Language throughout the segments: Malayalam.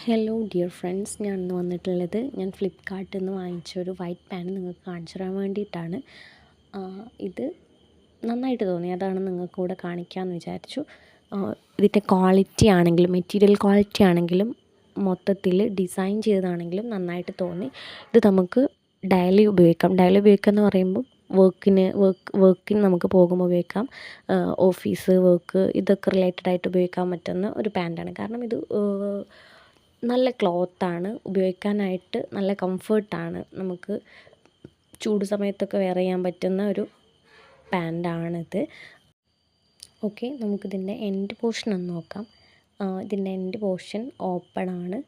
ഹലോ ഡിയർ ഫ്രണ്ട്സ്, ഞാൻ ഇന്ന് വന്നിട്ടുള്ളത് ഞാൻ ഫ്ലിപ്പ്കാർട്ടിൽ നിന്ന് വാങ്ങിച്ച ഒരു വൈറ്റ് പാൻറ് നിങ്ങൾക്ക് കാണിച്ചു തരാൻ വേണ്ടിയിട്ടാണ്. ഇത് നന്നായിട്ട് തോന്നി, അതാണ് നിങ്ങൾക്ക് കൂടെ കാണിക്കാമെന്ന് വിചാരിച്ചു. ഇതിൻ്റെ ക്വാളിറ്റി ആണെങ്കിലും മെറ്റീരിയൽ ക്വാളിറ്റി ആണെങ്കിലും മൊത്തത്തിൽ ഡിസൈൻ ചെയ്തതാണെങ്കിലും നന്നായിട്ട് തോന്നി. ഇത് നമുക്ക് ഡെയിലി ഉപയോഗിക്കാം. ഡെയിലി ഉപയോഗിക്കുക എന്ന് പറയുമ്പോൾ വർക്കിന് നമുക്ക് പോകുമ്പോൾ ഉപയോഗിക്കാം. ഓഫീസ് വർക്ക് ഇതൊക്കെ റിലേറ്റഡ് ആയിട്ട് ഉപയോഗിക്കാൻ പറ്റുന്ന ഒരു പാൻറ്റാണ്. കാരണം ഇത് നല്ല ക്ലോത്താണ്, ഉപയോഗിക്കാനായിട്ട് നല്ല കംഫേർട്ടാണ്. നമുക്ക് ചൂട് സമയത്തൊക്കെ വെയർ ചെയ്യാൻ പറ്റുന്ന ഒരു പാൻറ്റാണിത്. ഓക്കെ, നമുക്കിതിൻ്റെ എൻഡ് പോർഷൻ ഒന്ന് നോക്കാം. ഇതിൻ്റെ എൻഡ് പോർഷൻ ഓപ്പൺ ആണ്.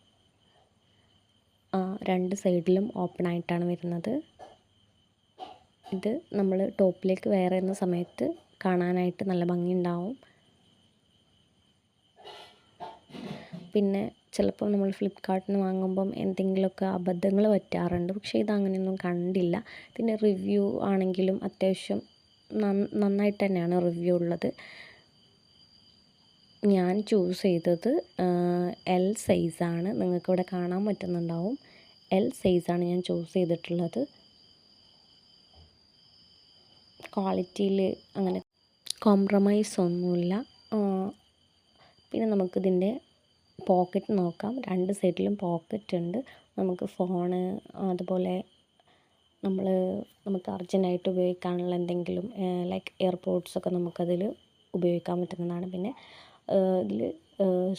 രണ്ട് സൈഡിലും ഓപ്പൺ ആയിട്ടാണ് വരുന്നത്. ഇത് നമ്മൾ ടോപ്പിലേക്ക് വെയർ ചെയ്യുന്ന സമയത്ത് കാണാനായിട്ട് നല്ല ഭംഗിയുണ്ടാവും. പിന്നെ ചിലപ്പോൾ നമ്മൾ ഫ്ലിപ്പ്കാർട്ടിൽ നിന്ന് വാങ്ങുമ്പം എന്തെങ്കിലുമൊക്കെ അബദ്ധങ്ങൾ പറ്റാറുണ്ട്, പക്ഷേ ഇതങ്ങനെയൊന്നും കണ്ടില്ല. ഇതിൻ്റെ റിവ്യൂ ആണെങ്കിലും അത്യാവശ്യം നന്നായിട്ട് തന്നെയാണ് റിവ്യൂ ഉള്ളത്. ഞാൻ ചൂസ് ചെയ്തത് എൽ സൈസാണ്. നിങ്ങൾക്കിവിടെ കാണാൻ പറ്റുന്നുണ്ടാവും. എൽ സൈസാണ് ഞാൻ ചൂസ് ചെയ്തിട്ടുള്ളത്. ക്വാളിറ്റിയിൽ അങ്ങനെ കോംപ്രമൈസ് ഒന്നുമില്ല. പിന്നെ നമുക്കിതിൻ്റെ പോക്കറ്റ് നോക്കാം. രണ്ട് സൈഡിലും പോക്കറ്റ് ഉണ്ട്. നമുക്ക് ഫോണ്, അതുപോലെ നമുക്ക് അർജൻറ്റായിട്ട് ഉപയോഗിക്കാനുള്ള എന്തെങ്കിലും ലൈക്ക് എയർപോഡ്സൊക്കെ നമുക്കതിൽ ഉപയോഗിക്കാൻ പറ്റുന്നതാണ്. പിന്നെ ഇതിൽ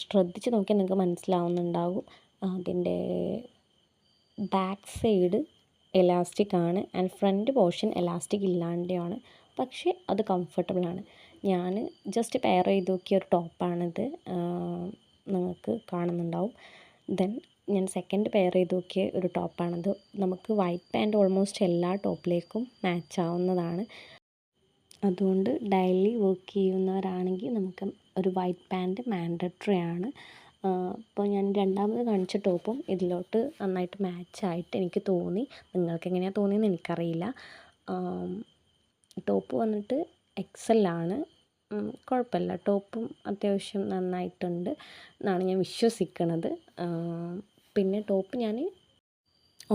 ശ്രദ്ധിച്ച് നോക്കിയാൽ നിങ്ങൾക്ക് മനസ്സിലാവുന്നുണ്ടാകും, അതിൻ്റെ ബാക്ക് സൈഡ് എലാസ്റ്റിക് ആണ് ആൻഡ് ഫ്രണ്ട് പോർഷൻ എലാസ്റ്റിക് ഇല്ലാണ്ടാണ്. പക്ഷേ അത് കംഫർട്ടബിളാണ്. ഞാൻ ജസ്റ്റ് പെയർ ചെയ്ത് നോക്കിയ ഒരു ടോപ്പാണിത്, നിങ്ങൾക്ക് കാണുന്നുണ്ടാവും. ദെൻ ഞാൻ സെക്കൻഡ് പെയർ ചെയ്ത് നോക്കിയ ഒരു ടോപ്പാണിത്. നമുക്ക് വൈറ്റ് പാൻറ് ഓൾമോസ്റ്റ് എല്ലാ ടോപ്പിലേക്കും മാച്ച് ആവുന്നതാണ്. അതുകൊണ്ട് ഡെയിലി വർക്ക് ചെയ്യുന്നവരാണെങ്കിൽ നമുക്ക് ഒരു വൈറ്റ് പാൻറ് മാൻഡറ്ററി ആണ്. അപ്പോൾ ഞാൻ രണ്ടാമത് കാണിച്ച ടോപ്പും ഇതിലോട്ട് നന്നായിട്ട് മാച്ചായിട്ട് എനിക്ക് തോന്നി. നിങ്ങൾക്ക് എങ്ങനെയാണ് തോന്നിയെന്ന് എനിക്കറിയില്ല. ടോപ്പ് വന്നിട്ട് XL ആണ്. കുഴപ്പമില്ല, ടോപ്പും അത്യാവശ്യം നന്നായിട്ടുണ്ട് എന്നാണ് ഞാൻ വിശ്വസിക്കുന്നത്. പിന്നെ ടോപ്പ് ഞാൻ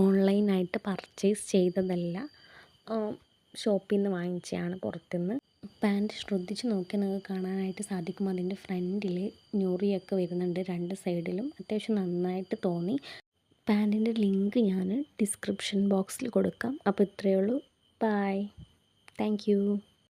ഓൺലൈനായിട്ട് പർച്ചേസ് ചെയ്തതല്ല, ഷോപ്പിൽ നിന്ന് വാങ്ങിച്ചതാണ് പുറത്തുനിന്ന്. പാൻറ്റ് ശ്രദ്ധിച്ച് നോക്കിയാൽ നിങ്ങൾക്ക് കാണാനായിട്ട് സാധിക്കും. അതിൻ്റെ ഫ്രണ്ടിൽ ഞൊറിയൊക്കെ വരുന്നുണ്ട് രണ്ട് സൈഡിലും. അത്യാവശ്യം നന്നായിട്ട് തോന്നി. പാൻറ്റിൻ്റെ ലിങ്ക് ഞാൻ ഡിസ്ക്രിപ്ഷൻ ബോക്സിൽ കൊടുക്കാം. അപ്പോൾ ഇത്രയേ ഉള്ളൂ. ബൈ. Thank you.